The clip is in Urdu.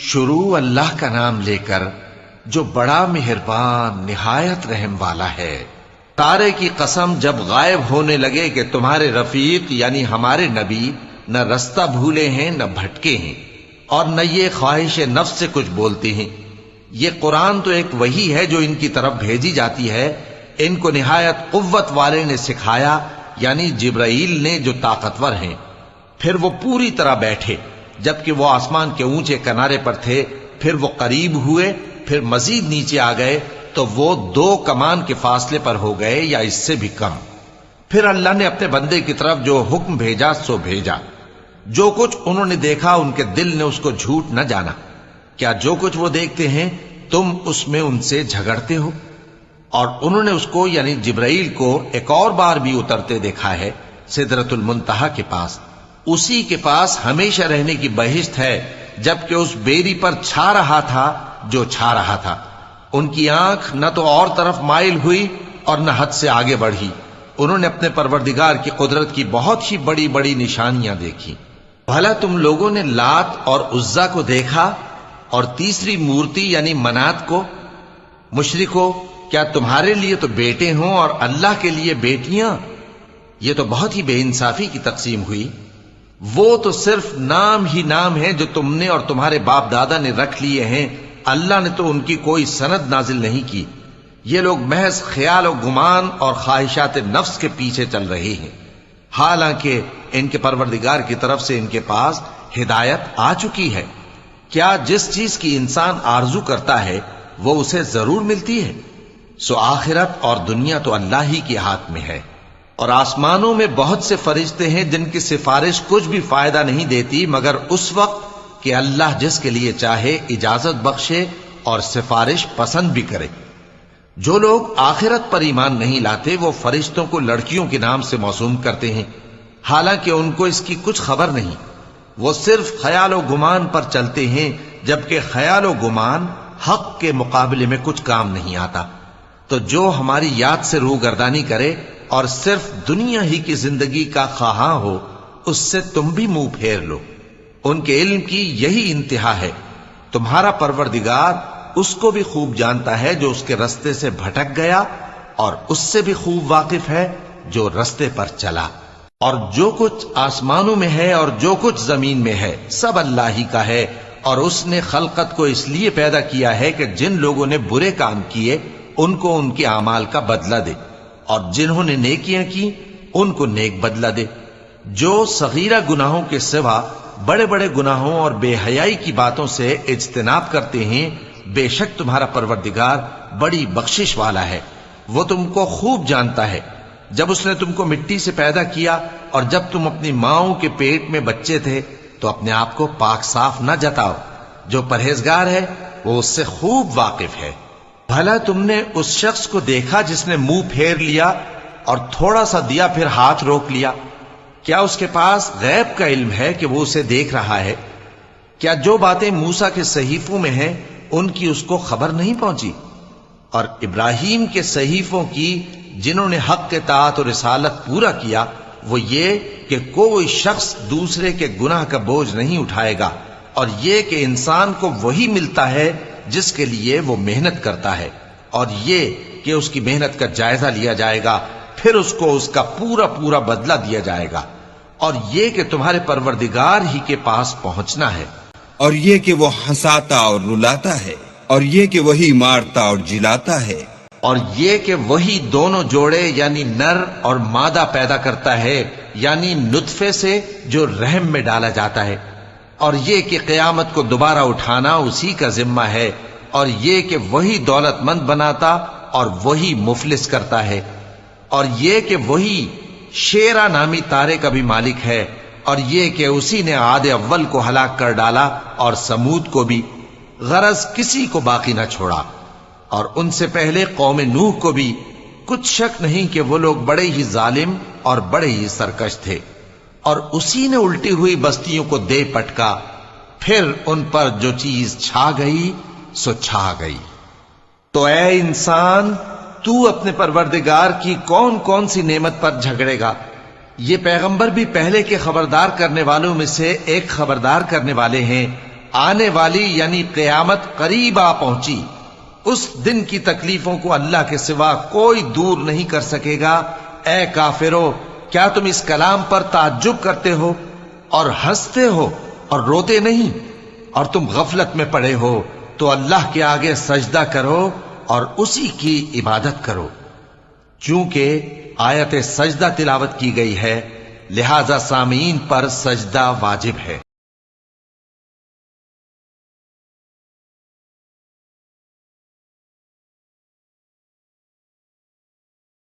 شروع اللہ کا نام لے کر جو بڑا مہربان نہایت رحم والا ہے۔ تارے کی قسم جب غائب ہونے لگے کہ تمہارے رفیق یعنی ہمارے نبی نہ رستہ بھولے ہیں نہ بھٹکے ہیں اور نہ یہ خواہش نفس سے کچھ بولتے ہیں۔ یہ قرآن تو ایک وحی ہے جو ان کی طرف بھیجی جاتی ہے، ان کو نہایت قوت والے نے سکھایا یعنی جبرائیل نے جو طاقتور ہیں۔ پھر وہ پوری طرح بیٹھے جبکہ وہ آسمان کے اونچے کنارے پر تھے، پھر وہ قریب ہوئے، پھر مزید نیچے آ گئے تو وہ 2 کمان کے فاصلے پر ہو گئے یا اس سے بھی کم۔ پھر اللہ نے اپنے بندے کی طرف جو حکم بھیجا سو بھیجا۔ جو کچھ انہوں نے دیکھا ان کے دل نے اس کو جھوٹ نہ جانا۔ کیا جو کچھ وہ دیکھتے ہیں تم اس میں ان سے جھگڑتے ہو؟ اور انہوں نے اس کو یعنی جبرائیل کو ایک اور بار بھی اترتے دیکھا ہے سدرۃ المنتہا کے پاس۔ اسی کے پاس ہمیشہ رہنے کی بہشت ہے، جبکہ اس بیری پر چھا رہا تھا جو چھا رہا تھا۔ ان کی آنکھ نہ تو اور طرف مائل ہوئی اور نہ حد سے آگے بڑھی۔ انہوں نے اپنے پروردگار کی قدرت کی بہت ہی بڑی بڑی نشانیاں دیکھی۔ بھلا تم لوگوں نے لات اور عزا کو دیکھا اور تیسری مورتی یعنی منات کو؟ مشرکو، کیا تمہارے لیے تو بیٹے ہوں اور اللہ کے لیے بیٹیاں؟ یہ تو بہت ہی بے انصافی کی تقسیم ہوئی۔ وہ تو صرف نام ہی نام ہے جو تم نے اور تمہارے باپ دادا نے رکھ لیے ہیں، اللہ نے تو ان کی کوئی سند نازل نہیں کی۔ یہ لوگ محض خیال و گمان اور خواہشات نفس کے پیچھے چل رہے ہیں، حالانکہ ان کے پروردگار کی طرف سے ان کے پاس ہدایت آ چکی ہے۔ کیا جس چیز کی انسان آرزو کرتا ہے وہ اسے ضرور ملتی ہے؟ سو آخرت اور دنیا تو اللہ ہی کے ہاتھ میں ہے۔ اور آسمانوں میں بہت سے فرشتے ہیں جن کی سفارش کچھ بھی فائدہ نہیں دیتی مگر اس وقت کہ اللہ جس کے لیے چاہے اجازت بخشے اور سفارش پسند بھی کرے۔ جو لوگ آخرت پر ایمان نہیں لاتے وہ فرشتوں کو لڑکیوں کے نام سے موسوم کرتے ہیں، حالانکہ ان کو اس کی کچھ خبر نہیں۔ وہ صرف خیال و گمان پر چلتے ہیں، جبکہ خیال و گمان حق کے مقابلے میں کچھ کام نہیں آتا۔ تو جو ہماری یاد سے روگردانی کرے اور صرف دنیا ہی کی زندگی کا خواہاں ہو، اس سے تم بھی منہ پھیر لو۔ ان کے علم کی یہی انتہا ہے۔ تمہارا پروردگار اس کو بھی خوب جانتا ہے جو اس کے رستے سے بھٹک گیا، اور اس سے بھی خوب واقف ہے جو رستے پر چلا۔ اور جو کچھ آسمانوں میں ہے اور جو کچھ زمین میں ہے سب اللہ ہی کا ہے، اور اس نے خلقت کو اس لیے پیدا کیا ہے کہ جن لوگوں نے برے کام کیے ان کو ان کے اعمال کا بدلہ دے، اور جنہوں نے نیکیاں کی ان کو نیک بدلہ دے۔ جو صغیرہ گناہوں کے سوا بڑے بڑے گناہوں اور بے حیائی کی باتوں سے اجتناب کرتے ہیں، بے شک تمہارا پروردگار بڑی بخشش والا ہے۔ وہ تم کو خوب جانتا ہے۔ جب اس نے تم کو مٹی سے پیدا کیا اور جب تم اپنی ماؤں کے پیٹ میں بچے تھے تو اپنے آپ کو پاک صاف نہ جتاؤ۔ جو پرہیزگار ہے وہ اس سے خوب واقف ہے۔ بھلا تم نے اس شخص کو دیکھا جس نے منہ پھیر لیا اور تھوڑا سا دیا پھر ہاتھ روک لیا؟ کیا اس کے پاس غیب کا علم ہے کہ وہ اسے دیکھ رہا ہے؟ کیا جو باتیں موسیٰ کے صحیفوں میں ہیں ان کی اس کو خبر نہیں پہنچی؟ اور ابراہیم کے صحیفوں کی جنہوں نے حق کے طاعت اور رسالت پورا کیا، وہ یہ کہ کوئی شخص دوسرے کے گناہ کا بوجھ نہیں اٹھائے گا، اور یہ کہ انسان کو وہی ملتا ہے جس کے لیے وہ محنت کرتا ہے، اور یہ کہ اس کی محنت کا جائزہ لیا جائے گا، پھر اس کو اس کا پورا پورا بدلہ دیا جائے گا، اور یہ کہ تمہارے پروردگار ہی کے پاس پہنچنا ہے، اور یہ کہ وہ ہنساتا اور رلاتا ہے، اور یہ کہ وہی مارتا اور جلاتا ہے، اور یہ کہ وہی دونوں جوڑے یعنی نر اور مادہ پیدا کرتا ہے، یعنی نطفے سے جو رحم میں ڈالا جاتا ہے، اور یہ کہ قیامت کو دوبارہ اٹھانا اسی کا ذمہ ہے، اور یہ کہ وہی دولت مند بناتا اور وہی مفلس کرتا ہے، اور یہ کہ وہی شیرا نامی تارے کا بھی مالک ہے، اور یہ کہ اسی نے عاد اول کو ہلاک کر ڈالا اور سمود کو بھی، غرض کسی کو باقی نہ چھوڑا، اور ان سے پہلے قوم نوح کو بھی۔ کچھ شک نہیں کہ وہ لوگ بڑے ہی ظالم اور بڑے ہی سرکش تھے، اور اسی نے الٹی ہوئی بستیوں کو دے پٹکا، پھر ان پر جو چیز چھا گئی سو چھا گئی۔ تو اے انسان، تو اپنے پروردگار کی کون کون سی نعمت پر جھگڑے گا؟ یہ پیغمبر بھی پہلے کے خبردار کرنے والوں میں سے ایک خبردار کرنے والے ہیں، آنے والی یعنی قیامت قریب آ پہنچی، اس دن کی تکلیفوں کو اللہ کے سوا کوئی دور نہیں کر سکے گا۔ اے کافرو، کیا تم اس کلام پر تعجب کرتے ہو اور ہنستے ہو اور روتے نہیں؟ اور تم غفلت میں پڑے ہو تو اللہ کے آگے سجدہ کرو اور اسی کی عبادت کرو۔ چونکہ آیت سجدہ تلاوت کی گئی ہے، لہذا سامعین پر سجدہ واجب ہے۔